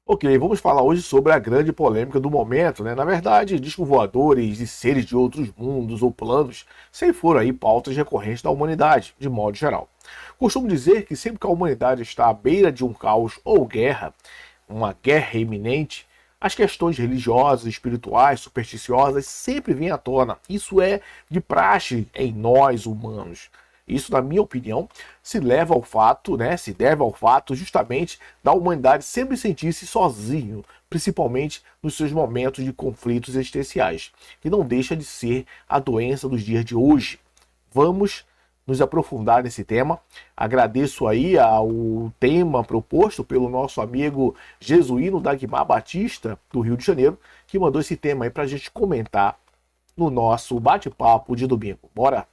Ok, vamos falar hoje sobre a grande polêmica do momento, né? Na verdade, discos voadores e seres de outros mundos ou planos sempre foram aí pautas recorrentes da humanidade, de modo geral. Costumo dizer que sempre que a humanidade está à beira de um caos ou guerra, uma guerra iminente, as questões religiosas, espirituais, supersticiosas sempre vêm à tona. Isso é de praxe em nós humanos. Isso, na minha opinião, se leva ao fato, né, se deve ao fato justamente da humanidade sempre sentir-se sozinho, principalmente nos seus momentos de conflitos existenciais, que não deixa de ser a doença dos dias de hoje. Vamos nos aprofundar nesse tema. Agradeço aí ao tema proposto pelo nosso amigo Jesuíno Dagmar Batista, do Rio de Janeiro, que mandou esse tema aí para a gente comentar no nosso bate-papo de domingo. Bora!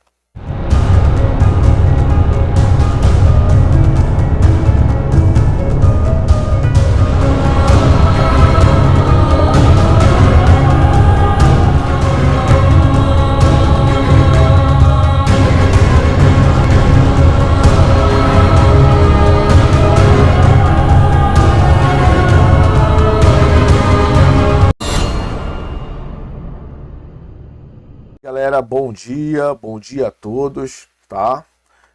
Galera, bom dia a todos, tá?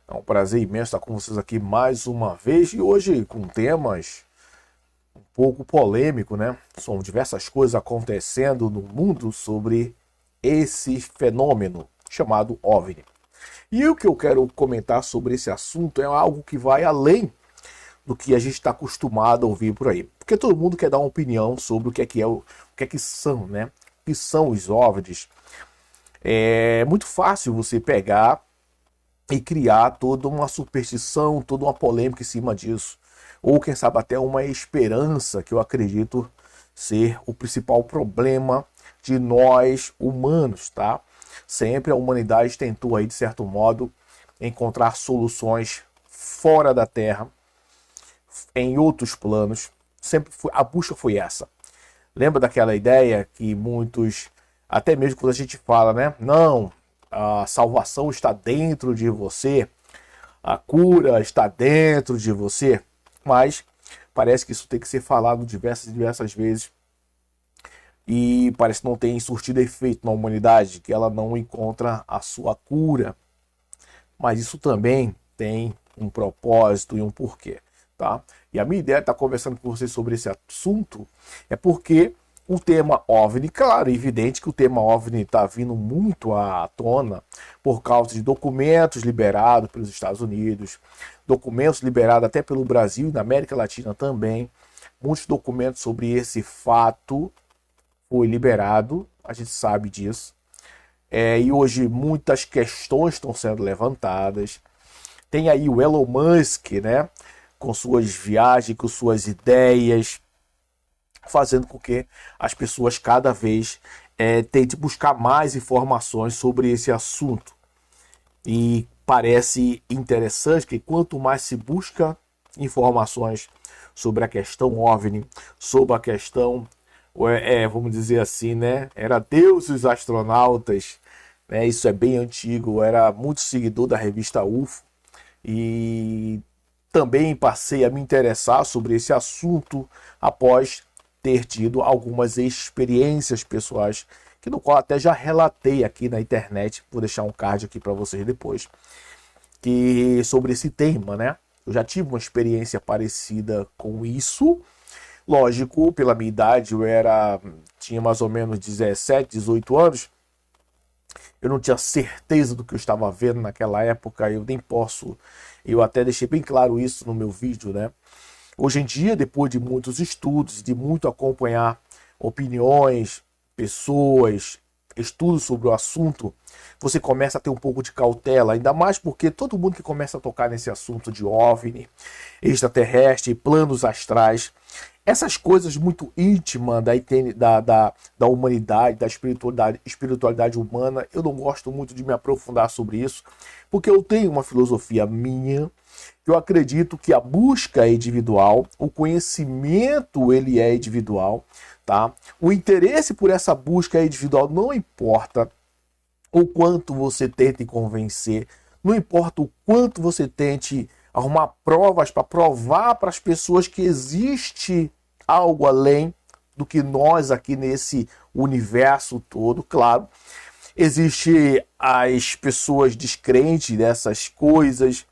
É um prazer imenso estar com vocês aqui mais uma vez e hoje com temas um pouco polêmico, né? São diversas coisas acontecendo no mundo sobre esse fenômeno chamado OVNI. E o que eu quero comentar sobre esse assunto é algo que vai além do que a gente está acostumado a ouvir por aí. Porque todo mundo quer dar uma opinião sobre o que é que são, né? O que são os OVNIs. É muito fácil você pegar e criar toda uma superstição, toda uma polêmica em cima disso. Ou quem sabe até uma esperança, que eu acredito ser o principal problema de nós humanos, tá? Sempre a humanidade tentou aí, de certo modo, encontrar soluções fora da Terra, em outros planos. A busca foi essa. Lembra daquela ideia que muitos, até mesmo quando a gente fala, né? Não, a salvação está dentro de você, a cura está dentro de você, mas parece que isso tem que ser falado diversas vezes e parece que não tem surtido efeito na humanidade, que ela não encontra a sua cura. Mas isso também tem um propósito e um porquê, tá? E a minha ideia de estar conversando com vocês sobre esse assunto é porque o tema OVNI, claro, é evidente que o tema OVNI está vindo muito à tona por causa de documentos liberados pelos Estados Unidos, documentos liberados até pelo Brasil e na América Latina também. Muitos documentos sobre esse fato foi liberado, a gente sabe disso. E hoje muitas questões estão sendo levantadas. Tem aí o Elon Musk, né, com suas viagens, com suas ideias, fazendo com que as pessoas cada vez tentem buscar mais informações sobre esse assunto. E parece interessante que quanto mais se busca informações sobre a questão OVNI, sobre a questão, vamos dizer assim, né? Era Deus e os astronautas, né? Isso é bem antigo, eu era muito seguidor da revista UFO e também passei a me interessar sobre esse assunto após ter tido algumas experiências pessoais, que no qual até já relatei aqui na internet, vou deixar um card aqui para vocês depois, que sobre esse tema, né? Eu já tive uma experiência parecida com isso. Lógico, pela minha idade, tinha mais ou menos 17, 18 anos. Eu não tinha certeza do que eu estava vendo naquela época, eu até deixei bem claro isso no meu vídeo, né? Hoje em dia, depois de muitos estudos, de muito acompanhar opiniões, pessoas, estudos sobre o assunto, você começa a ter um pouco de cautela, ainda mais porque todo mundo que começa a tocar nesse assunto de OVNI, extraterrestre, planos astrais, essas coisas muito íntimas da humanidade, da espiritualidade humana, eu não gosto muito de me aprofundar sobre isso, porque eu tenho uma filosofia minha, que eu acredito que a busca é individual, o conhecimento ele é individual, tá? O interesse por essa busca é individual, não importa o quanto você tente convencer, não importa o quanto você tente arrumar provas para provar para as pessoas que existe algo além do que nós aqui nesse universo todo, claro. Existem as pessoas descrentes dessas coisas,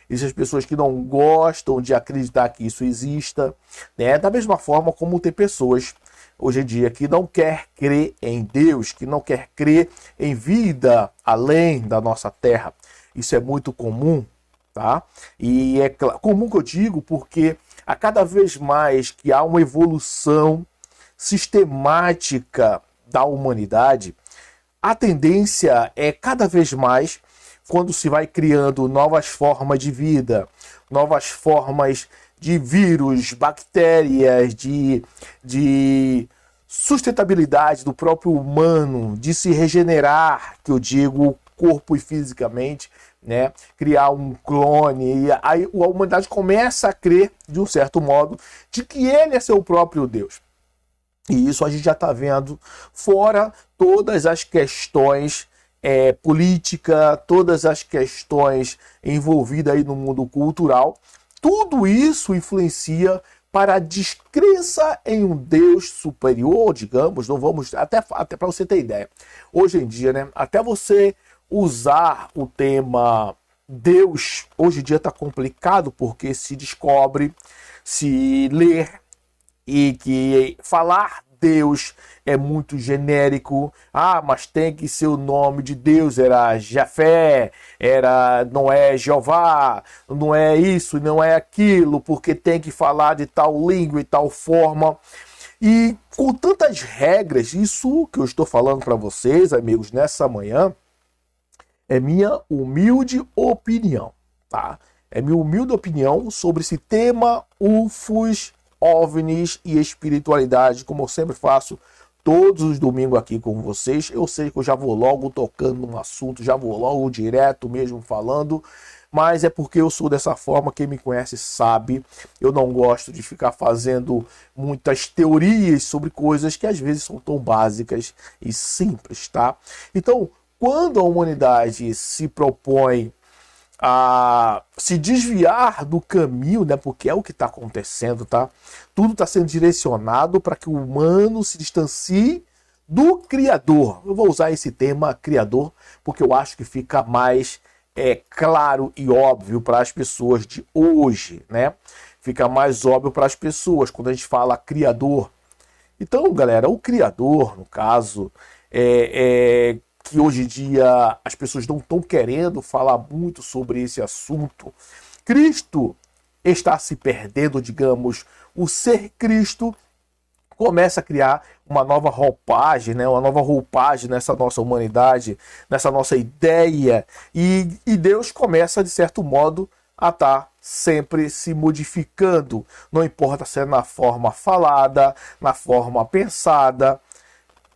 existem as pessoas que não gostam de acreditar que isso exista, né? Da mesma forma como tem pessoas hoje em dia que não quer crer em Deus, que não quer crer em vida além da nossa terra. Isso é muito comum, tá? E é comum que eu digo porque a cada vez mais que há uma evolução sistemática da humanidade, a tendência é cada vez mais, quando se vai criando novas formas de vida, novas formas de vírus, bactérias, de sustentabilidade do próprio humano, de se regenerar, que eu digo corpo e fisicamente, né? Criar um clone, e aí a humanidade começa a crer, de um certo modo, de que ele é seu próprio Deus. E isso a gente já está vendo, fora todas as questões política, todas as questões envolvidas aí no mundo cultural. Tudo isso influencia para a descrença em um Deus superior, digamos. Não vamos até para você ter ideia. Hoje em dia, né, até você usar o tema Deus, hoje em dia está complicado, porque se descobre, se ler, e que falar Deus é muito genérico. Ah, mas tem que ser o nome de Deus, era Jafé, não é Jeová, não é isso, não é aquilo, porque tem que falar de tal língua e tal forma. E com tantas regras, isso que eu estou falando para vocês, amigos, nessa manhã, é minha humilde opinião, tá? É minha humilde opinião sobre esse tema UFOs, OVNIs e espiritualidade, como eu sempre faço todos os domingos aqui com vocês. Eu sei que eu já vou logo tocando no assunto, já vou logo direto mesmo falando, mas é porque eu sou dessa forma, quem me conhece sabe. Eu não gosto de ficar fazendo muitas teorias sobre coisas que às vezes são tão básicas e simples, tá? Então, quando a humanidade se propõe a se desviar do caminho, né, porque é o que está acontecendo, tá? Tudo está sendo direcionado para que o humano se distancie do Criador. Eu vou usar esse tema Criador porque eu acho que fica mais claro e óbvio para as pessoas de hoje, né? Fica mais óbvio para as pessoas quando a gente fala Criador. Então, galera, o Criador, no caso, que hoje em dia as pessoas não estão querendo falar muito sobre esse assunto. Cristo está se perdendo, digamos, o ser Cristo começa a criar uma nova roupagem, né? Uma nova roupagem nessa nossa humanidade, nessa nossa ideia, e Deus começa, de certo modo, a estar sempre se modificando, não importa se é na forma falada, na forma pensada.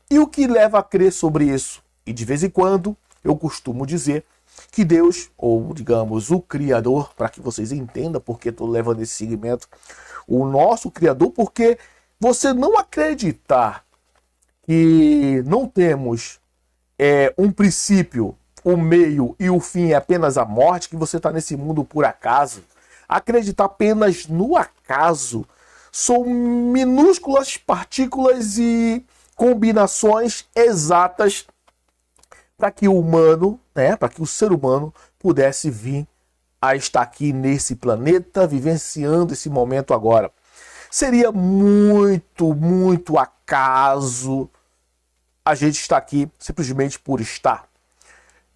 E o que leva a crer sobre isso? E de vez em quando eu costumo dizer que Deus, ou digamos o Criador, para que vocês entendam porque estou levando esse segmento, o nosso Criador, porque você não acreditar que não temos um princípio, o meio e o fim é apenas a morte, que você está nesse mundo por acaso, acreditar apenas no acaso, são minúsculas partículas e combinações exatas para que o humano, né, para que o ser humano pudesse vir a estar aqui nesse planeta, vivenciando esse momento agora. Seria muito, muito acaso a gente estar aqui simplesmente por estar.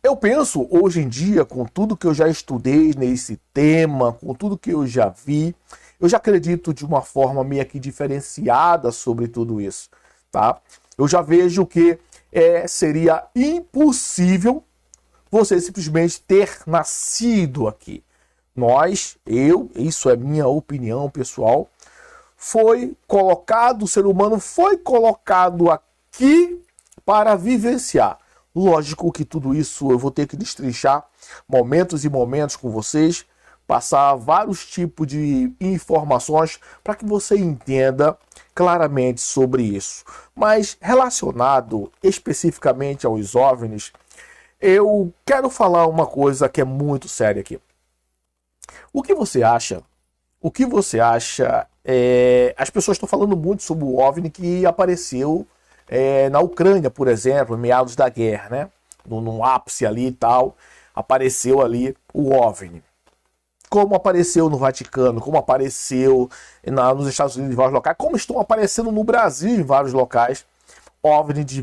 Eu penso, hoje em dia, com tudo que eu já estudei nesse tema, com tudo que eu já vi, eu já acredito de uma forma meio que diferenciada sobre tudo isso, tá? Eu já vejo que seria impossível você simplesmente ter nascido aqui. Isso é minha opinião pessoal, o ser humano foi colocado aqui para vivenciar. Lógico que tudo isso eu vou ter que destrinchar momentos e momentos com vocês, passar vários tipos de informações para que você entenda claramente sobre isso. Mas relacionado especificamente aos OVNIs, eu quero falar uma coisa que é muito séria aqui. O que você acha? o que você acha? As pessoas estão falando muito sobre o OVNI que apareceu na Ucrânia, por exemplo, em meados da guerra, né? No ápice ali e tal, apareceu ali o OVNI. Como apareceu no Vaticano, como apareceu nos Estados Unidos em vários locais, como estão aparecendo no Brasil em vários locais. OVNI de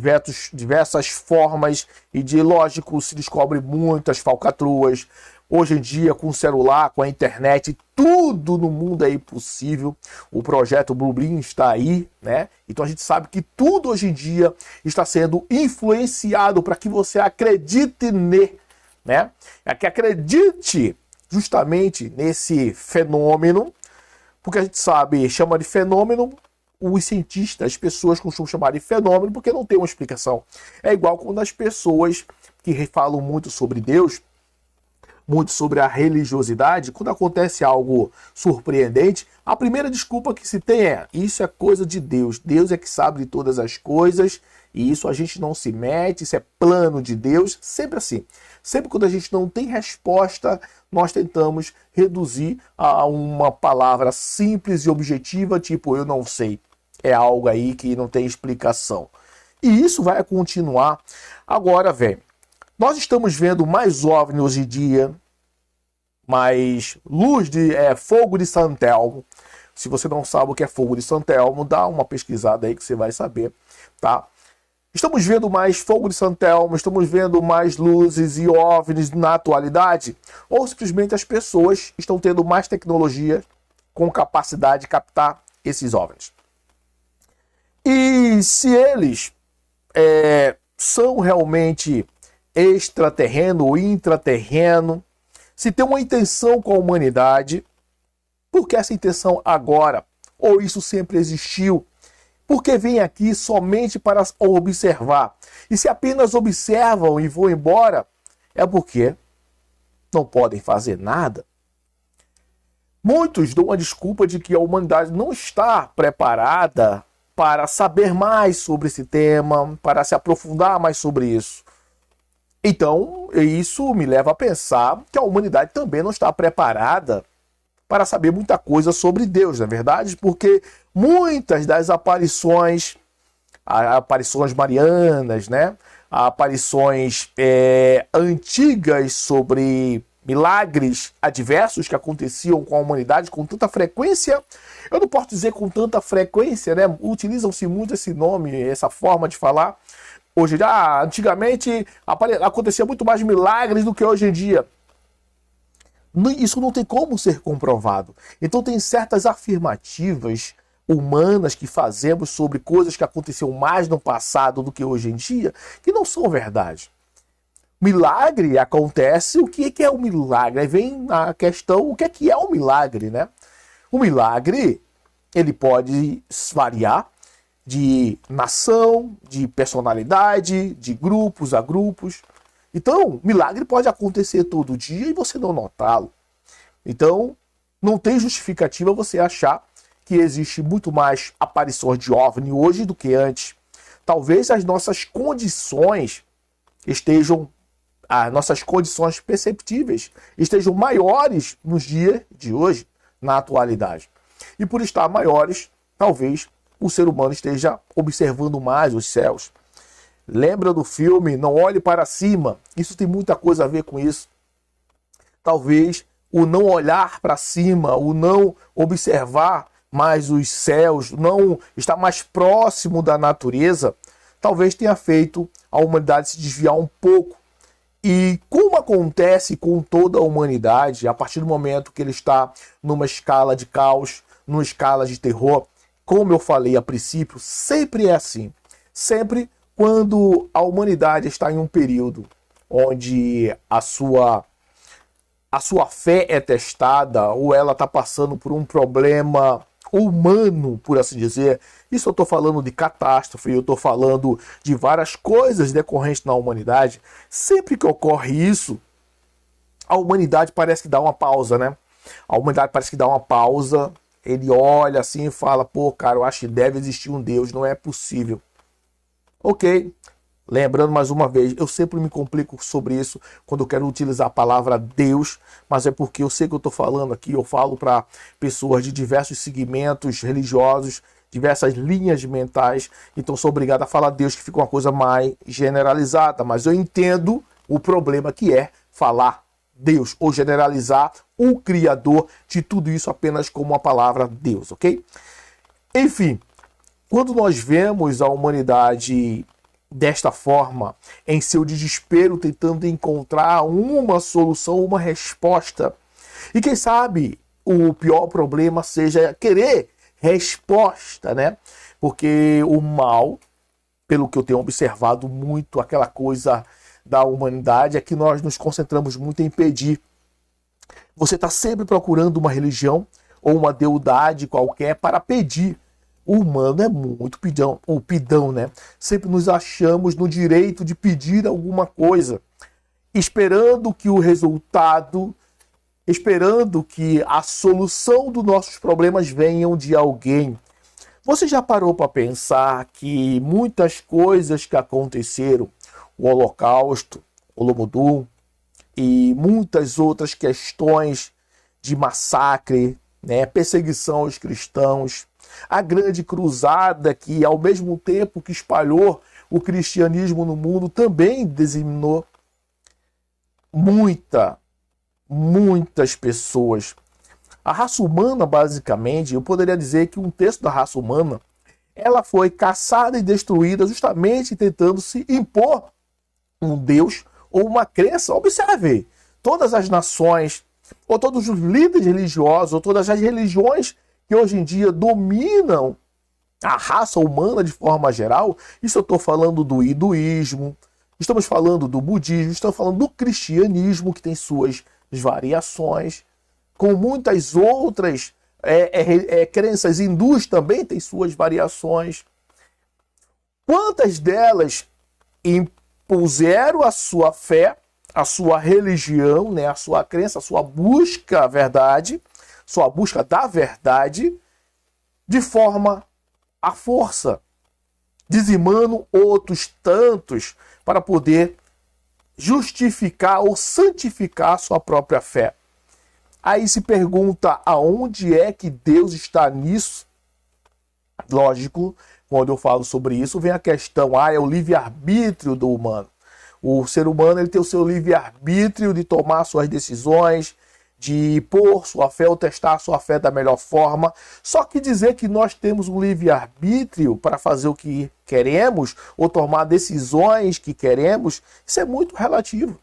diversas formas e de, lógico, se descobre muitas falcatruas. Hoje em dia, com o celular, com a internet, tudo no mundo é possível. O projeto Bluebeam está aí, né? Então a gente sabe que tudo hoje em dia está sendo influenciado para que você acredite né? É que acredite justamente nesse fenômeno, porque a gente sabe, chama de fenômeno, os cientistas, as pessoas costumam chamar de fenômeno porque não tem uma explicação. É igual quando as pessoas que falam muito sobre Deus, muito sobre a religiosidade, quando acontece algo surpreendente, a primeira desculpa que se tem é: isso é coisa de Deus, Deus é que sabe de todas as coisas, e isso a gente não se mete, isso é plano de Deus, sempre assim. Sempre quando a gente não tem resposta, nós tentamos reduzir a uma palavra simples e objetiva, tipo, eu não sei. É algo aí que não tem explicação. E isso vai continuar. Agora, velho, nós estamos vendo mais OVNI hoje em dia, mais luz de fogo de Santelmo. Se você não sabe o que é fogo de Santelmo, dá uma pesquisada aí que você vai saber, tá? Estamos vendo mais fogo de Santelmo, estamos vendo mais luzes e OVNIs na atualidade? Ou simplesmente as pessoas estão tendo mais tecnologia com capacidade de captar esses OVNIs? E se eles são realmente extraterreno ou intraterreno, se tem uma intenção com a humanidade, por que essa intenção agora? Ou isso sempre existiu? Porque vem aqui somente para observar. E se apenas observam e vão embora, é porque não podem fazer nada. Muitos dão a desculpa de que a humanidade não está preparada para saber mais sobre esse tema, para se aprofundar mais sobre isso. Então, isso me leva a pensar que a humanidade também não está preparada para saber muita coisa sobre Deus, não é verdade? Porque muitas das aparições marianas, né? Aparições antigas sobre milagres adversos que aconteciam com a humanidade com tanta frequência. Eu não posso dizer com tanta frequência, né? Utilizam-se muito esse nome, essa forma de falar. Hoje, antigamente acontecia muito mais milagres do que hoje em dia. Isso não tem como ser comprovado. Então tem certas afirmativas humanas que fazemos sobre coisas que aconteceram mais no passado do que hoje em dia, que não são verdade. Milagre acontece, o que é o milagre? Aí vem a questão, o que é o milagre, né? O milagre, ele pode variar de nação, de personalidade, de grupos a grupos. Então, milagre pode acontecer todo dia e você não notá-lo. Então, não tem justificativa você achar que existe muito mais aparições de OVNI hoje do que antes. Talvez as nossas condições as nossas condições perceptíveis estejam maiores nos dias de hoje, na atualidade. E por estar maiores, talvez o ser humano esteja observando mais os céus. Lembra do filme Não Olhe Para Cima? Isso tem muita coisa a ver com isso. Talvez o não olhar para cima, o não observar mais os céus, não estar mais próximo da natureza, talvez tenha feito a humanidade se desviar um pouco. E como acontece com toda a humanidade, a partir do momento que ele está numa escala de caos, numa escala de terror, como eu falei a princípio, sempre é assim. Sempre quando a humanidade está em um período onde a sua fé é testada, ou ela está passando por um problema humano, por assim dizer. Isso eu estou falando de catástrofe, eu estou falando de várias coisas decorrentes na humanidade. Sempre que ocorre isso, a humanidade parece que dá uma pausa, né? A humanidade parece que dá uma pausa, ele olha assim e fala, pô, cara, eu acho que deve existir um Deus, não é possível. Ok, Lembrando mais uma vez, eu sempre me complico sobre isso quando eu quero utilizar a palavra Deus, mas é porque eu sei que eu estou falando aqui, eu falo para pessoas de diversos segmentos religiosos, diversas linhas mentais, então sou obrigado a falar Deus, que fica uma coisa mais generalizada, mas eu entendo o problema que é falar Deus, ou generalizar o Criador de tudo isso apenas como a palavra Deus, ok? Enfim, quando nós vemos a humanidade desta forma, em seu desespero, tentando encontrar uma solução, uma resposta, e quem sabe o pior problema seja querer resposta, né? Porque o mal, pelo que eu tenho observado muito, aquela coisa da humanidade é que nós nos concentramos muito em pedir. Você está sempre procurando uma religião ou uma deidade qualquer para pedir. O humano é muito pidão, né? Sempre nos achamos no direito de pedir alguma coisa, esperando que o resultado, esperando que a solução dos nossos problemas venham de alguém. Você já parou para pensar que muitas coisas que aconteceram, o Holocausto, o Holodomor e muitas outras questões de massacre, né, perseguição aos cristãos, a grande cruzada que, ao mesmo tempo que espalhou o cristianismo no mundo, também dizimou muitas pessoas. A raça humana, basicamente, eu poderia dizer que um terço da raça humana, ela foi caçada e destruída justamente tentando se impor um Deus ou uma crença. Observe, todas as nações, ou todos os líderes religiosos, ou todas as religiões que hoje em dia dominam a raça humana de forma geral, isso eu estou falando do hinduísmo, estamos falando do budismo, estamos falando do cristianismo, que tem suas variações, com muitas outras crenças hindus também tem suas variações. Quantas delas impuseram a sua fé, a sua religião, né, a sua crença, a sua busca da verdade, de forma à força, dizimando outros tantos para poder justificar ou santificar a sua própria fé. Aí se pergunta aonde é que Deus está nisso? Lógico, quando eu falo sobre isso, vem a questão, é o livre-arbítrio do humano. O ser humano ele tem o seu livre-arbítrio de tomar suas decisões, de pôr sua fé ou testar sua fé da melhor forma. Só que dizer que nós temos um livre-arbítrio para fazer o que queremos ou tomar decisões que queremos, isso é muito relativo.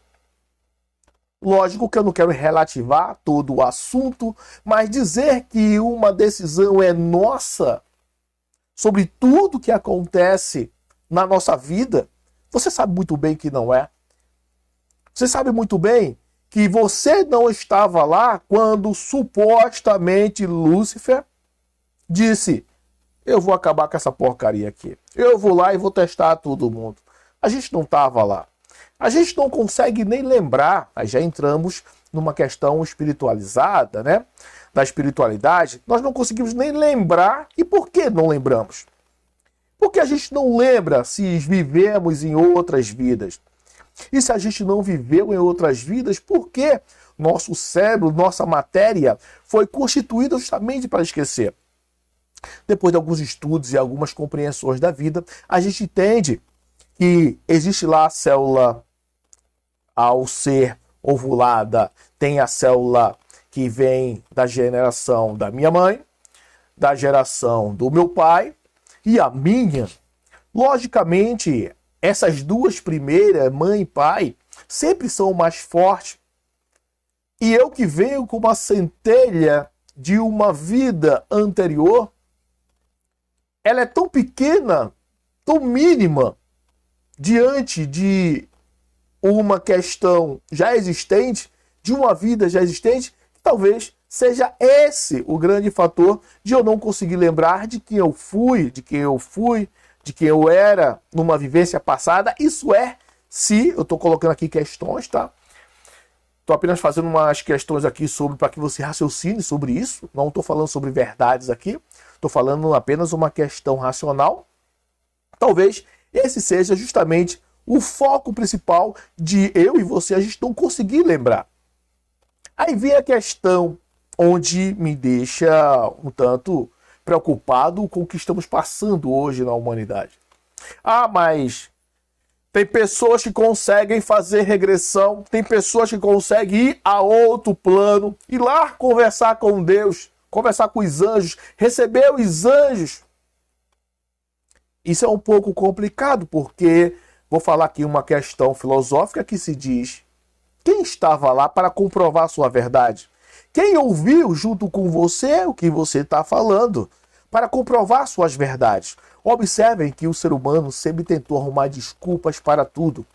Lógico que eu não quero relativar todo o assunto, mas dizer que uma decisão é nossa sobre tudo que acontece na nossa vida, você sabe muito bem que não é. Você sabe muito bem que você não estava lá quando supostamente Lúcifer disse: eu vou acabar com essa porcaria aqui. Eu vou lá e vou testar todo mundo. A gente não estava lá. A gente não consegue nem lembrar. Aí já entramos numa questão espiritualizada, né? Da espiritualidade. Nós não conseguimos nem lembrar. E por que não lembramos? Porque a gente não lembra se vivemos em outras vidas. E se a gente não viveu em outras vidas, por que nosso cérebro, nossa matéria foi constituída justamente para esquecer? Depois de alguns estudos e algumas compreensões da vida, a gente entende que existe lá a célula, ao ser ovulada, tem a célula que vem da geração da minha mãe, da geração do meu pai e a minha. Logicamente, essas duas primeiras, mãe e pai, sempre são mais fortes. E eu que venho com uma centelha de uma vida anterior, ela é tão pequena, tão mínima, diante de uma questão já existente, de uma vida já existente, que talvez seja esse o grande fator de eu não conseguir lembrar de quem eu fui, de quem eu era numa vivência passada. Isso é, se eu estou colocando aqui questões, tá? Estou apenas fazendo umas questões aqui para que você raciocine sobre isso. Não estou falando sobre verdades aqui. Estou falando apenas uma questão racional. Talvez esse seja justamente o foco principal de eu e você, a gente não conseguir lembrar. Aí vem a questão onde me deixa um tanto preocupado com o que estamos passando hoje na humanidade. Ah, mas tem pessoas que conseguem fazer regressão, tem pessoas que conseguem ir a outro plano, ir lá conversar com Deus, conversar com os anjos, receber os anjos. Isso é um pouco complicado, porque vou falar aqui uma questão filosófica que se diz: quem estava lá para comprovar a sua verdade? Quem ouviu junto com você o que você está falando para comprovar suas verdades? Observem que o ser humano sempre tentou arrumar desculpas para tudo.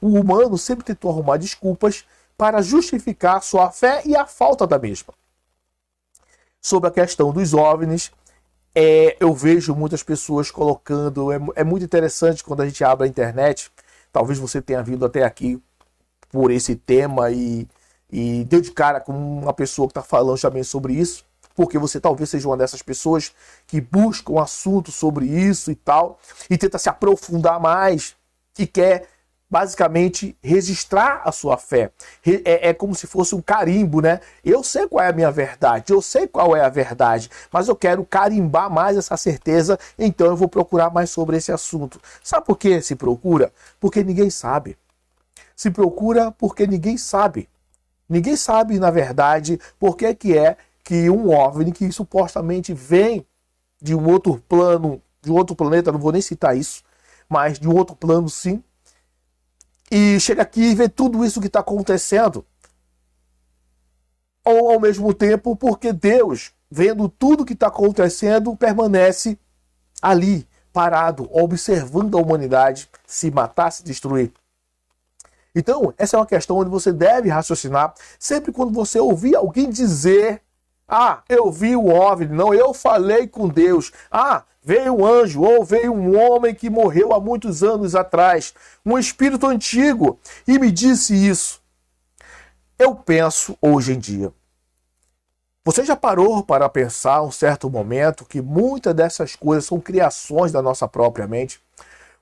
O humano sempre tentou arrumar desculpas para justificar sua fé e a falta da mesma. Sobre a questão dos OVNIs, eu vejo muitas pessoas colocando... É muito interessante quando a gente abre a internet. Talvez você tenha vindo até aqui por esse tema e deu de cara com uma pessoa que está falando também sobre isso, porque você talvez seja uma dessas pessoas que busca um assunto sobre isso e tal, e tenta se aprofundar mais, que quer basicamente registrar a sua fé. É como se fosse um carimbo, né? Eu sei qual é a minha verdade, eu sei qual é a verdade, mas eu quero carimbar mais essa certeza, então eu vou procurar mais sobre esse assunto. Sabe por que se procura? Porque ninguém sabe. Se procura porque ninguém sabe. Ninguém sabe, na verdade, por que é que um OVNI que supostamente vem de um outro plano, de um outro planeta, não vou nem citar isso, mas de um outro plano sim, e chega aqui e vê tudo isso que está acontecendo. Ou ao mesmo tempo, porque Deus, vendo tudo que está acontecendo, permanece ali, parado, observando a humanidade se matar, se destruir. Então, essa é uma questão onde você deve raciocinar sempre quando você ouvir alguém dizer: ah, eu vi o OVNI, não, eu falei com Deus. Ah, veio um anjo, ou veio um homem que morreu há muitos anos atrás, um espírito antigo, e me disse isso. Eu penso hoje em dia. Você já parou para pensar um certo momento que muitas dessas coisas são criações da nossa própria mente?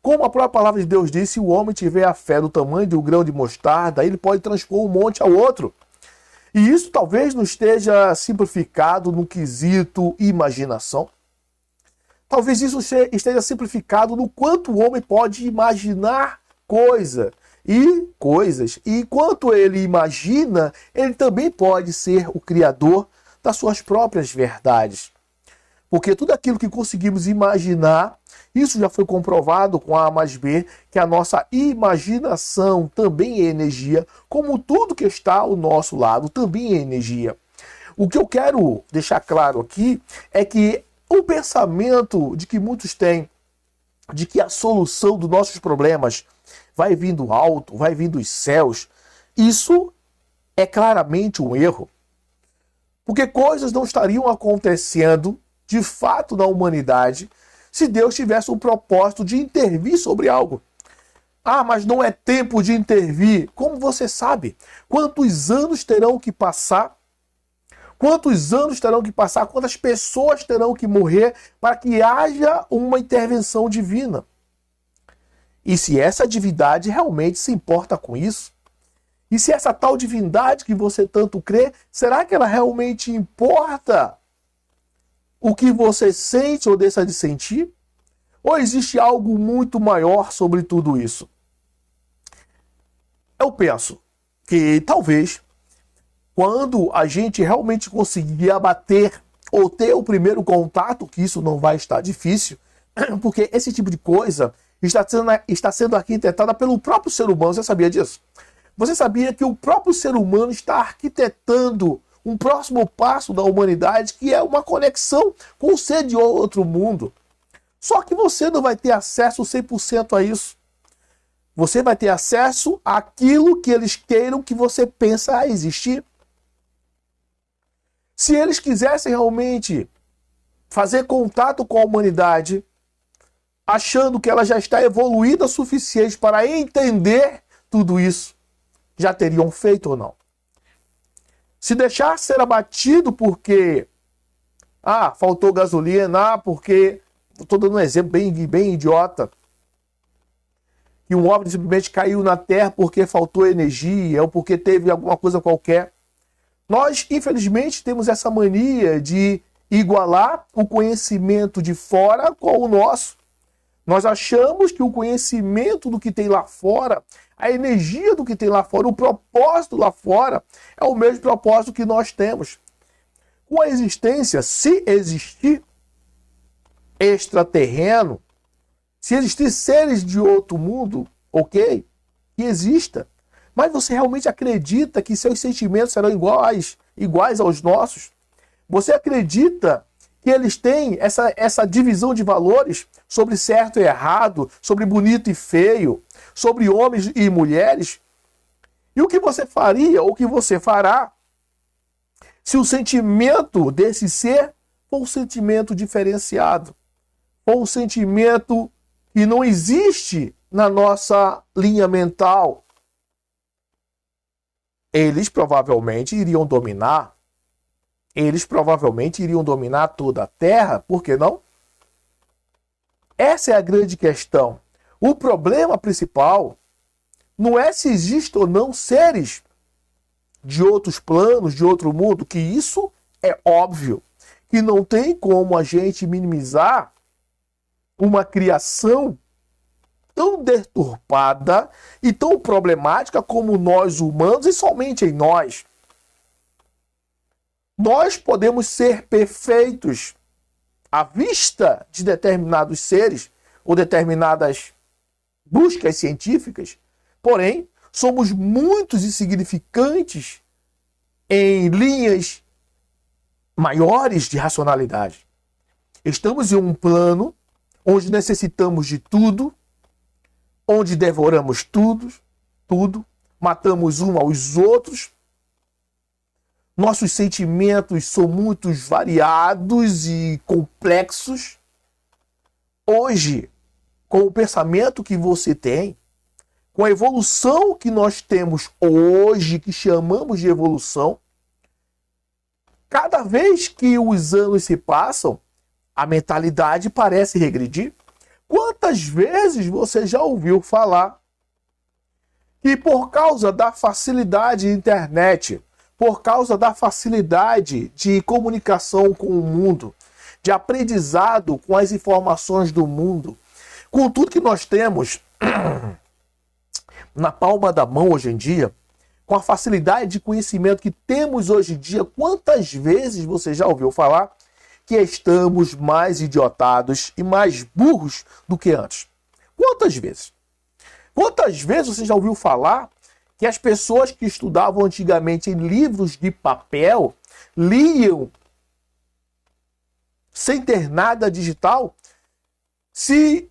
Como a própria palavra de Deus disse, se o homem tiver a fé do tamanho de um grão de mostarda, ele pode transpor um monte ao outro. E isso talvez não esteja simplificado no quesito imaginação. Talvez isso esteja simplificado no quanto o homem pode imaginar coisas. E enquanto ele imagina, ele também pode ser o criador das suas próprias verdades. Porque tudo aquilo que conseguimos imaginar, isso já foi comprovado com A mais B, que a nossa imaginação também é energia, como tudo que está ao nosso lado também é energia. O que eu quero deixar claro aqui é que o pensamento de que muitos têm, de que a solução dos nossos problemas vai vir do alto, vai vir dos céus, isso é claramente um erro. Porque coisas não estariam acontecendo de fato na humanidade se Deus tivesse um propósito de intervir sobre algo. Ah, mas não é tempo de intervir. Como você sabe? Quantos anos terão que passar? Quantos anos terão que passar? Quantas pessoas terão que morrer para que haja uma intervenção divina? E se essa divindade realmente se importa com isso? E se essa tal divindade que você tanto crê, será que ela realmente importa o que você sente ou deixa de sentir? Ou existe algo muito maior sobre tudo isso? Eu penso que talvez, quando a gente realmente conseguir abater ou ter o primeiro contato, que isso não vai estar difícil, porque esse tipo de coisa está sendo arquitetada pelo próprio ser humano. Você sabia disso? Você sabia que o próprio ser humano está arquitetando um próximo passo da humanidade, que é uma conexão com o ser de outro mundo? Só que você não vai ter acesso 100% a isso. Você vai ter acesso àquilo que eles queiram que você pensa existir. Se eles quisessem realmente fazer contato com a humanidade, achando que ela já está evoluída o suficiente para entender tudo isso, já teriam feito ou não? Se deixar ser abatido porque faltou gasolina, porque estou dando um exemplo bem idiota, que um OVNI simplesmente caiu na Terra porque faltou energia ou porque teve alguma coisa qualquer. Nós, infelizmente, temos essa mania de igualar o conhecimento de fora com o nosso. Nós achamos que o conhecimento do que tem lá fora, a energia do que tem lá fora, o propósito lá fora, é o mesmo propósito que nós temos. Com a existência, se existir extraterreno, se existir seres de outro mundo, ok, que exista. Mas você realmente acredita que seus sentimentos serão iguais aos nossos? Você acredita que eles têm essa divisão de valores sobre certo e errado, sobre bonito e feio, sobre homens e mulheres? E o que você faria, ou o que você fará, se o sentimento desse ser for um sentimento diferenciado, for um sentimento que não existe na nossa linha mental? Eles provavelmente iriam dominar. Eles provavelmente iriam dominar toda a Terra, por que não? Essa é a grande questão. O problema principal não é se existem ou não seres de outros planos, de outro mundo, que isso é óbvio, que não tem como a gente minimizar uma criação tão deturpada e tão problemática como nós humanos, e somente em nós. Nós podemos ser perfeitos à vista de determinados seres ou determinadas buscas científicas, porém, somos muito insignificantes em linhas maiores de racionalidade. Estamos em um plano onde necessitamos de tudo, onde devoramos tudo, matamos uns aos outros. Nossos sentimentos são muito variados e complexos. Hoje, com o pensamento que você tem, com a evolução que nós temos hoje, que chamamos de evolução, cada vez que os anos se passam, a mentalidade parece regredir. Quantas vezes você já ouviu falar que por causa da facilidade de internet, por causa da facilidade de comunicação com o mundo, de aprendizado com as informações do mundo, com tudo que nós temos na palma da mão hoje em dia, com a facilidade de conhecimento que temos hoje em dia, quantas vezes você já ouviu falar que estamos mais idiotados e mais burros do que antes? Quantas vezes? Quantas vezes você já ouviu falar que as pessoas que estudavam antigamente em livros de papel, liam sem ter nada digital, se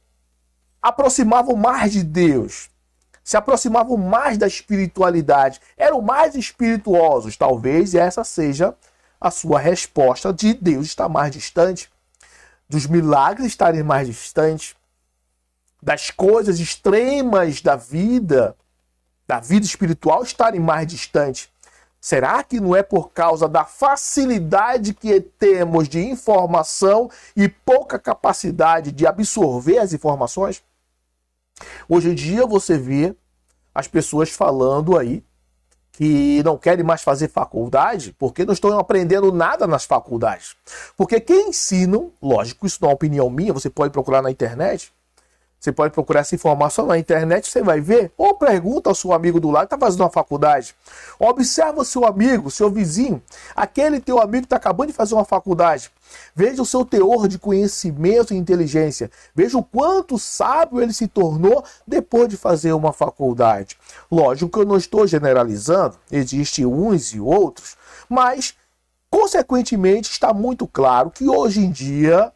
aproximavam mais de Deus, se aproximavam mais da espiritualidade, eram mais espirituosos? Talvez essa seja a sua resposta de Deus estar mais distante, dos milagres estarem mais distantes, das coisas extremas da vida espiritual estarem mais distantes. Será que não é por causa da facilidade que temos de informação e pouca capacidade de absorver as informações? Hoje em dia você vê as pessoas falando aí que não querem mais fazer faculdade porque não estão aprendendo nada nas faculdades. Porque quem ensinam, lógico, isso não é uma opinião minha, você pode procurar na internet, você pode procurar essa informação na internet, você vai ver, ou pergunta ao seu amigo do lado que está fazendo uma faculdade. Observa o seu amigo, seu vizinho, aquele teu amigo que está acabando de fazer uma faculdade. Veja o seu teor de conhecimento e inteligência. Veja o quanto sábio ele se tornou depois de fazer uma faculdade. Lógico que eu não estou generalizando, existem uns e outros, mas, consequentemente, está muito claro que hoje em dia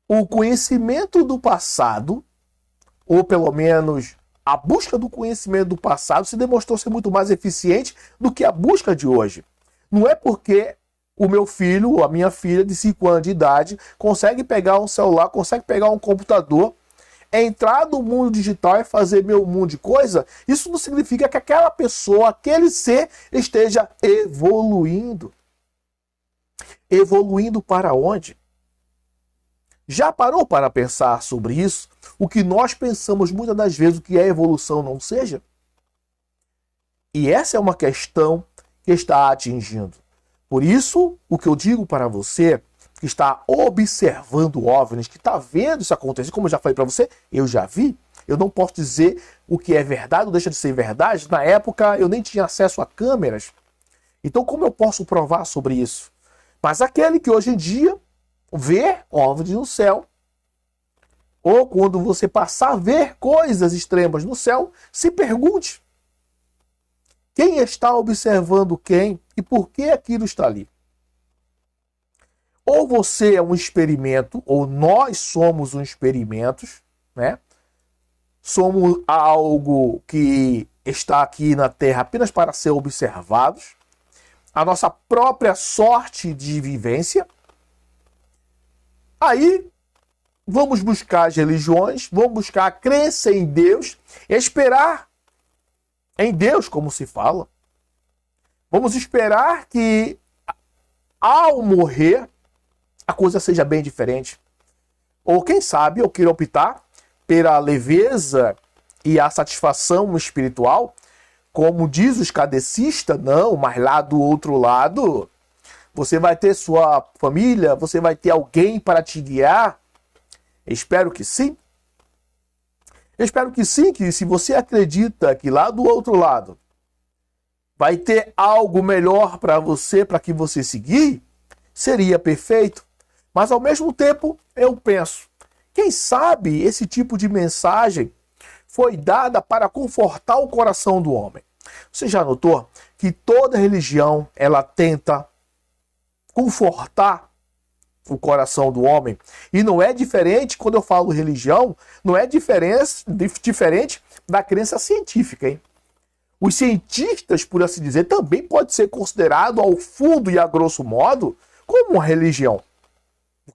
o conhecimento do passado, ou pelo menos a busca do conhecimento do passado, se demonstrou ser muito mais eficiente do que a busca de hoje. Não é porque o meu filho ou a minha filha de 5 anos de idade consegue pegar um celular, consegue pegar um computador, entrar no mundo digital e fazer meu mundo de coisa, isso não significa que aquela pessoa, aquele ser, esteja evoluindo. Evoluindo para onde? Já parou para pensar sobre isso? O que nós pensamos muitas das vezes o que é evolução não seja? E essa é uma questão que está atingindo. Por isso, o que eu digo para você, que está observando OVNIs, que está vendo isso acontecer, como eu já falei para você, eu já vi. Eu não posso dizer o que é verdade ou deixa de ser verdade. Na época, eu nem tinha acesso a câmeras. Então, como eu posso provar sobre isso? Mas aquele que hoje em dia vê OVNIs no céu, ou quando você passar a ver coisas extremas no céu, se pergunte: quem está observando quem e por que aquilo está ali? Ou você é um experimento, ou nós somos um experimento, né? Somos algo que está aqui na Terra apenas para ser observados, a nossa própria sorte de vivência. Aí vamos buscar as religiões, vamos buscar a crença em Deus, esperar em Deus, como se fala. Vamos esperar que ao morrer a coisa seja bem diferente. Ou quem sabe eu queira optar pela leveza e a satisfação espiritual, como diz os kardecistas, não, mas lá do outro lado você vai ter sua família, você vai ter alguém para te guiar. Espero que sim. Espero que sim, que se você acredita que lá do outro lado vai ter algo melhor para você, para que você seguir, seria perfeito. Mas ao mesmo tempo, eu penso, quem sabe esse tipo de mensagem foi dada para confortar o coração do homem. Você já notou que toda religião, ela tenta confortar o coração do homem? E não é diferente, quando eu falo religião, não é diferente da crença científica, hein? Os cientistas, por assim dizer, também pode ser considerado ao fundo e a grosso modo como uma religião.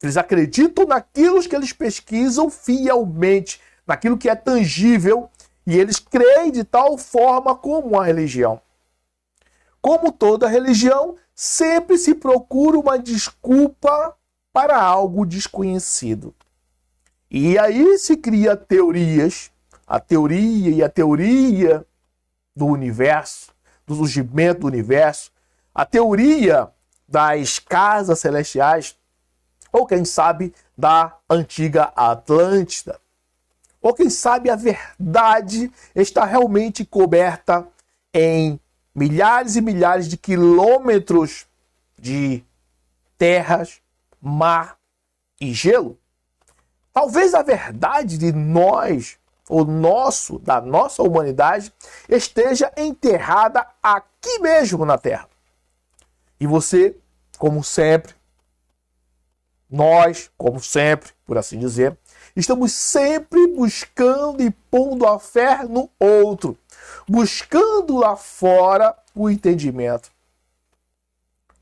Eles acreditam naquilo que eles pesquisam fielmente, naquilo que é tangível, e eles creem de tal forma como uma religião. Como toda religião, sempre se procura uma desculpa para algo desconhecido. E aí se cria teorias, a teoria do universo, do surgimento do universo, a teoria das casas celestiais, ou quem sabe da antiga Atlântida, ou quem sabe a verdade está realmente coberta em milhares e milhares de quilômetros de terras, mar e gelo. Talvez a verdade de nós, da nossa humanidade, esteja enterrada aqui mesmo na Terra. E você, como sempre, nós, como sempre, por assim dizer, estamos sempre buscando e pondo a fé no outro, buscando lá fora o entendimento.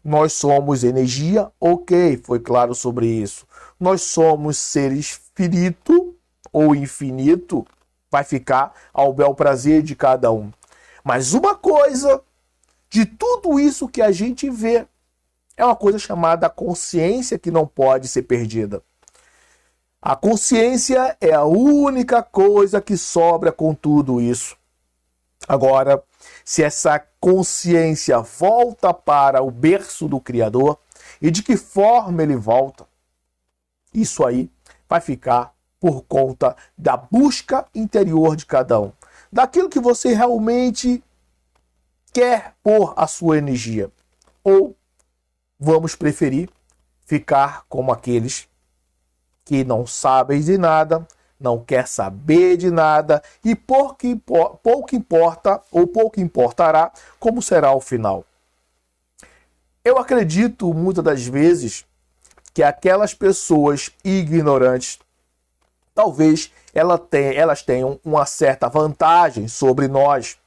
Nós somos energia, ok, foi claro sobre isso. Nós somos seres finito ou infinito, vai ficar ao bel prazer de cada um. Mas uma coisa, de tudo isso que a gente vê, é uma coisa chamada consciência que não pode ser perdida. A consciência é a única coisa que sobra com tudo isso. Agora, se essa consciência volta para o berço do Criador, e de que forma ele volta, isso aí vai ficar por conta da busca interior de cada um. Daquilo que você realmente quer pôr a sua energia. Ou vamos preferir ficar como aqueles que não sabem de nada, não quer saber de nada e pouco importa ou pouco importará como será o final. Eu acredito muitas das vezes que aquelas pessoas ignorantes, talvez elas tenham uma certa vantagem sobre nós.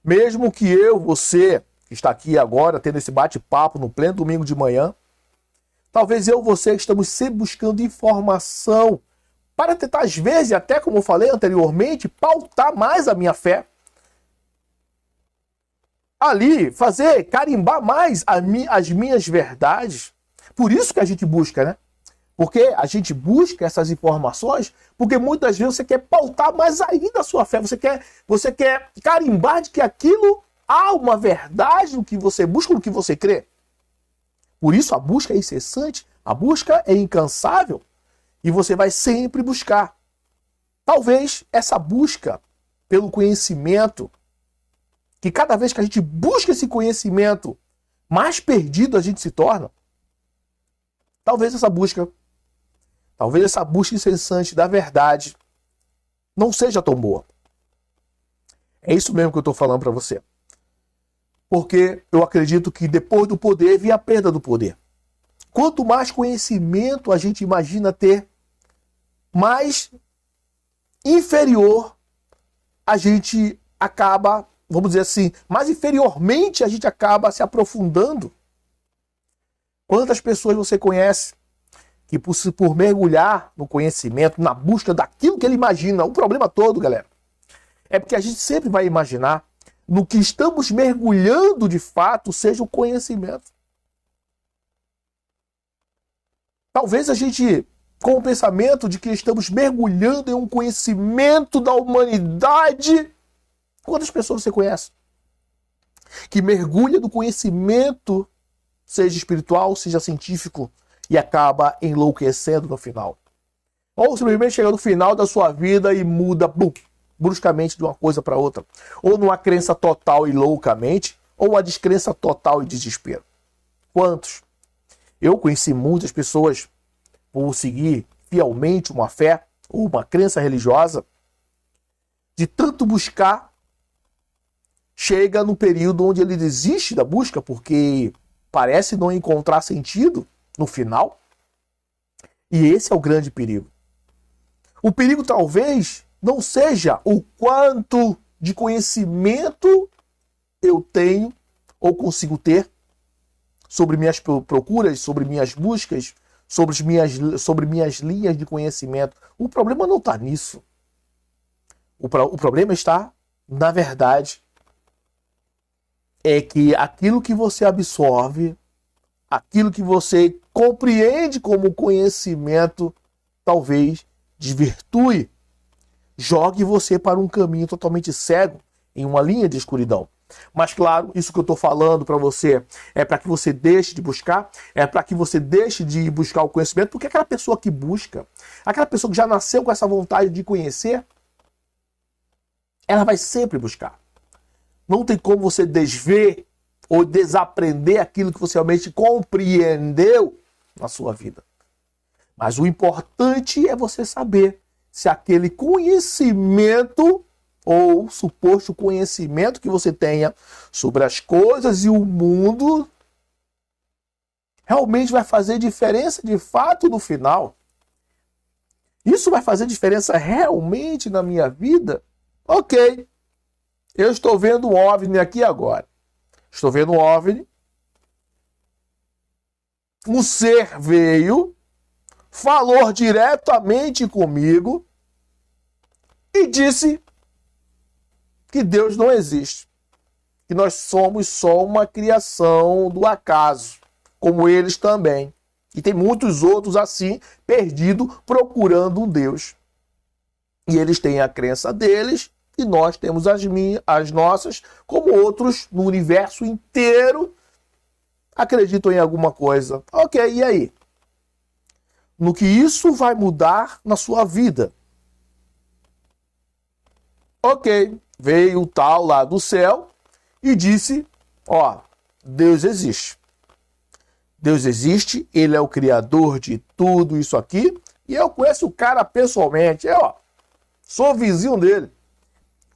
Mesmo que eu, você, que está aqui agora tendo esse bate-papo no pleno domingo de manhã, talvez eu e você estamos sempre buscando informação para tentar, às vezes, até como eu falei anteriormente, pautar mais a minha fé. Ali, carimbar mais as minhas verdades. Por isso que a gente busca, né? Porque a gente busca essas informações porque muitas vezes você quer pautar mais ainda a sua fé. Você quer carimbar de que aquilo há uma verdade no que você busca, no que você crê. Por isso a busca é incessante, a busca é incansável e você vai sempre buscar. Talvez essa busca pelo conhecimento, que cada vez que a gente busca esse conhecimento, mais perdido a gente se torna. Talvez essa busca incessante da verdade não seja tão boa. É isso mesmo que eu estou falando para você. Porque eu acredito que depois do poder vem a perda do poder. Quanto mais conhecimento a gente imagina ter, mais inferior a gente acaba, vamos dizer assim, mais inferiormente a gente acaba se aprofundando. Quantas pessoas você conhece que por mergulhar no conhecimento, na busca daquilo que ele imagina, o problema todo, galera, é porque a gente sempre vai imaginar no que estamos mergulhando de fato seja o conhecimento. Talvez a gente, com o pensamento de que estamos mergulhando em um conhecimento da humanidade, quantas pessoas você conhece que mergulha no conhecimento, seja espiritual, seja científico, e acaba enlouquecendo no final? Ou simplesmente chega no final da sua vida e muda, bruscamente de uma coisa para outra. Ou numa crença total e loucamente, ou uma descrença total e desespero. Quantos? Eu conheci muitas pessoas por seguir fielmente uma fé ou uma crença religiosa, de tanto buscar, chega no período onde ele desiste da busca porque parece não encontrar sentido no final. E esse é o grande perigo. O perigo talvez não seja o quanto de conhecimento eu tenho ou consigo ter sobre minhas procuras, sobre minhas buscas, sobre minhas linhas de conhecimento. O problema não está nisso. O problema está, na verdade, é que aquilo que você absorve, aquilo que você compreende como conhecimento, talvez desvirtue, jogue você para um caminho totalmente cego, em uma linha de escuridão. Mas claro, isso que eu estou falando para você é para que você deixe de buscar, é para que você deixe de buscar o conhecimento, porque aquela pessoa que busca, aquela pessoa que já nasceu com essa vontade de conhecer, ela vai sempre buscar. Não tem como você desver ou desaprender aquilo que você realmente compreendeu na sua vida. Mas o importante é você saber se aquele conhecimento ou suposto conhecimento que você tenha sobre as coisas e o mundo realmente vai fazer diferença de fato no final. Isso vai fazer diferença realmente na minha vida? Ok, eu estou vendo um OVNI aqui agora. Estou vendo um OVNI. Um ser veio, falou diretamente comigo e disse que Deus não existe, que nós somos só uma criação do acaso, como eles também. E tem muitos outros assim, perdidos, procurando um Deus. E eles têm a crença deles e nós temos as nossas, como outros no universo inteiro acreditam em alguma coisa. Ok, e aí? No que isso vai mudar na sua vida? Ok, veio o tal lá do céu e disse, ó, Deus existe. Deus existe, ele é o criador de tudo isso aqui, e eu conheço o cara pessoalmente, sou vizinho dele.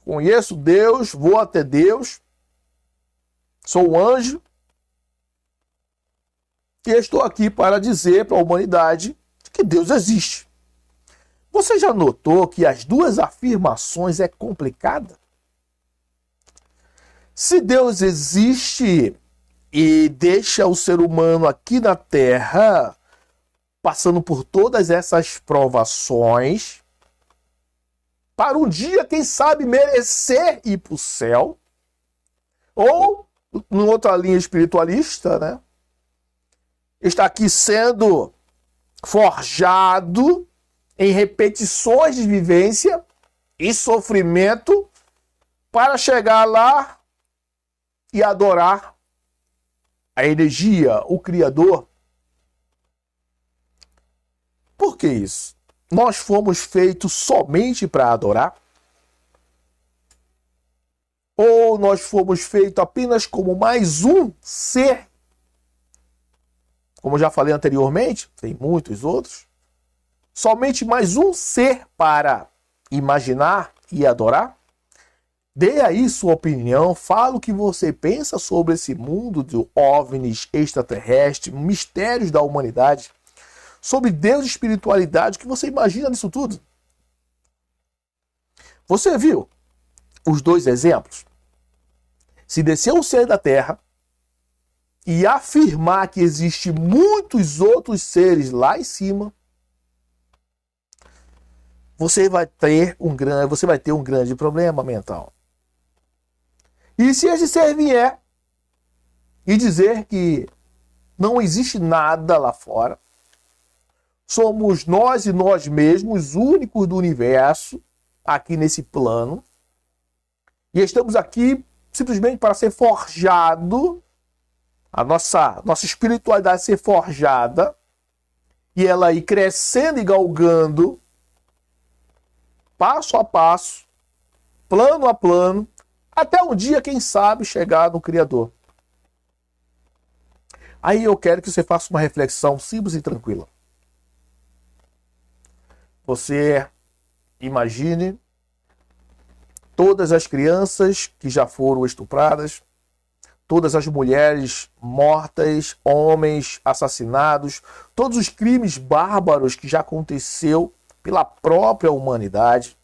Conheço Deus, vou até Deus, sou um anjo, e estou aqui para dizer para a humanidade que Deus existe. Você já notou que as duas afirmações é complicada? Se Deus existe e deixa o ser humano aqui na Terra passando por todas essas provações, para um dia, quem sabe, merecer ir para o céu, ou, em outra linha espiritualista, né? Está aqui sendo forjado em repetições de vivência e sofrimento para chegar lá e adorar a energia, o Criador. Por que isso? Nós fomos feitos somente para adorar? Ou nós fomos feitos apenas como mais um ser? Como eu já falei anteriormente, tem muitos outros. Somente mais um ser para imaginar e adorar? Dê aí sua opinião, fala o que você pensa sobre esse mundo de OVNIs, extraterrestres, mistérios da humanidade, sobre Deus e espiritualidade, o que você imagina disso tudo? Você viu os dois exemplos? Se descer um ser da Terra e afirmar que existem muitos outros seres lá em cima, você vai ter um grande problema mental. E se esse ser vier e dizer que não existe nada lá fora, somos nós e nós mesmos, únicos do universo, aqui nesse plano, e estamos aqui simplesmente para ser forjado, a nossa espiritualidade ser forjada, e ela ir crescendo e galgando, passo a passo, plano a plano, até um dia, quem sabe, chegar no Criador. Aí eu quero que você faça uma reflexão simples e tranquila. Você imagine todas as crianças que já foram estupradas, todas as mulheres mortas, homens assassinados, todos os crimes bárbaros que já aconteceu pela própria humanidade,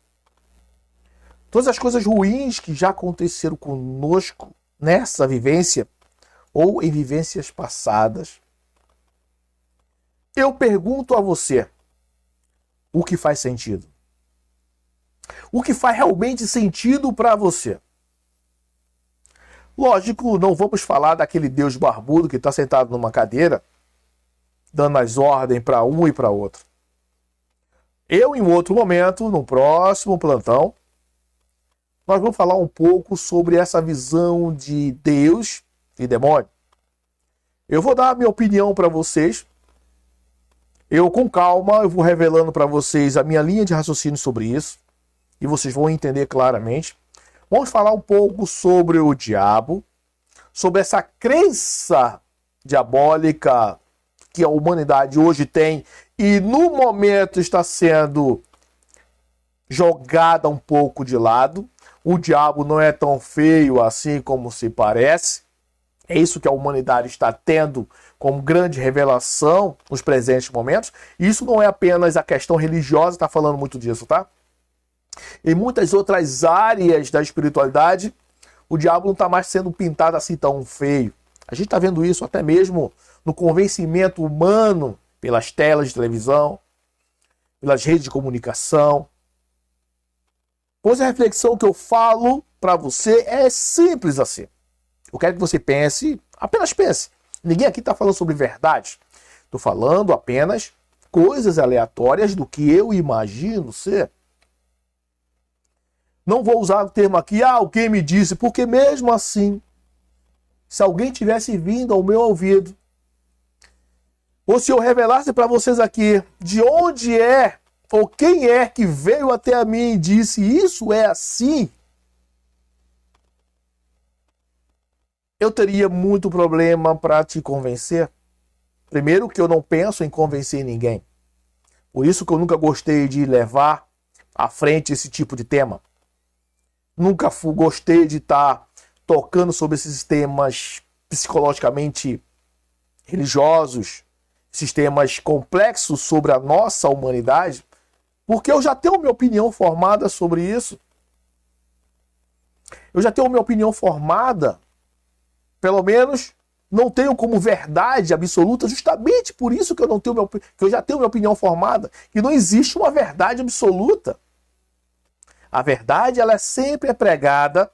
todas as coisas ruins que já aconteceram conosco nessa vivência ou em vivências passadas. Eu pergunto a você, o que faz sentido? O que faz realmente sentido para você? Lógico, não vamos falar daquele Deus barbudo que está sentado numa cadeira, dando as ordens para um e para outro. Eu, em outro momento, no próximo plantão, nós vamos falar um pouco sobre essa visão de Deus e demônio. Eu vou dar a minha opinião para vocês. Eu, com calma, eu vou revelando para vocês a minha linha de raciocínio sobre isso. E vocês vão entender claramente. Vamos falar um pouco sobre o diabo, sobre essa crença diabólica que a humanidade hoje tem e no momento está sendo jogada um pouco de lado. O diabo não é tão feio assim como se parece. É isso que a humanidade está tendo como grande revelação nos presentes momentos. E isso não é apenas a questão religiosa, está falando muito disso, tá? Em muitas outras áreas da espiritualidade, o diabo não está mais sendo pintado assim tão feio. A gente está vendo isso até mesmo no convencimento humano pelas telas de televisão, pelas redes de comunicação. Pois a reflexão que eu falo para você é simples assim. Eu quero que você pense, apenas pense. Ninguém aqui está falando sobre verdade. Estou falando apenas coisas aleatórias do que eu imagino ser. Não vou usar o termo aqui, alguém me disse, porque mesmo assim, se alguém tivesse vindo ao meu ouvido, ou se eu revelasse para vocês aqui de onde é, ou quem é que veio até a mim e disse, isso é assim, eu teria muito problema para te convencer. Primeiro que eu não penso em convencer ninguém. Por isso que eu nunca gostei de levar à frente esse tipo de tema. Nunca gostei de estar tocando sobre esses temas psicologicamente religiosos, sistemas complexos sobre a nossa humanidade, porque eu já tenho minha opinião formada sobre isso. Eu já tenho minha opinião formada, pelo menos não tenho como verdade absoluta, justamente por isso que eu não tenho que eu já tenho minha opinião formada, que não existe uma verdade absoluta. A verdade, ela sempre é pregada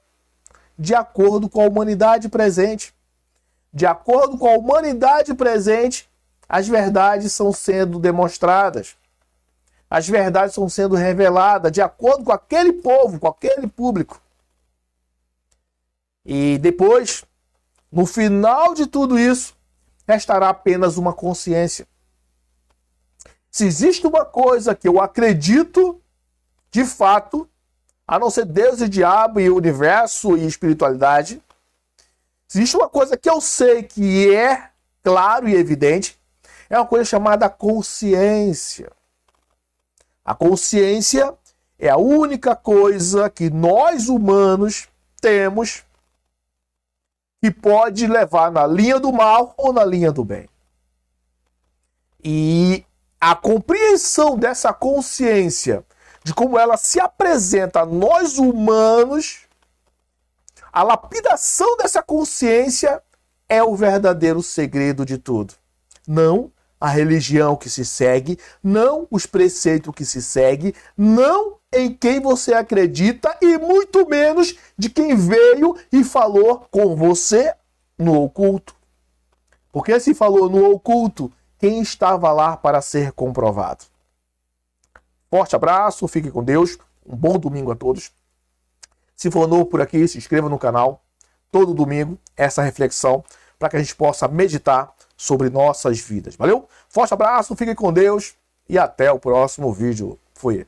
de acordo com a humanidade presente. De acordo com a humanidade presente, as verdades estão sendo demonstradas. As verdades estão sendo reveladas de acordo com aquele povo, com aquele público. E depois, no final de tudo isso, restará apenas uma consciência. Se existe uma coisa que eu acredito, de fato, a não ser Deus e diabo e universo e espiritualidade, se existe uma coisa que eu sei que é claro e evidente, é uma coisa chamada consciência. A consciência é a única coisa que nós humanos temos que pode levar na linha do mal ou na linha do bem. E a compreensão dessa consciência, de como ela se apresenta a nós humanos, a lapidação dessa consciência é o verdadeiro segredo de tudo. Não a religião que se segue, não os preceitos que se segue, não em quem você acredita e muito menos de quem veio e falou com você no oculto. Porque se falou no oculto, quem estava lá para ser comprovado? Forte abraço, fique com Deus, um bom domingo a todos. Se for novo por aqui, se inscreva no canal. Todo domingo, essa reflexão, para que a gente possa meditar sobre nossas vidas. Valeu? Forte abraço, fique com Deus e até o próximo vídeo. Fui.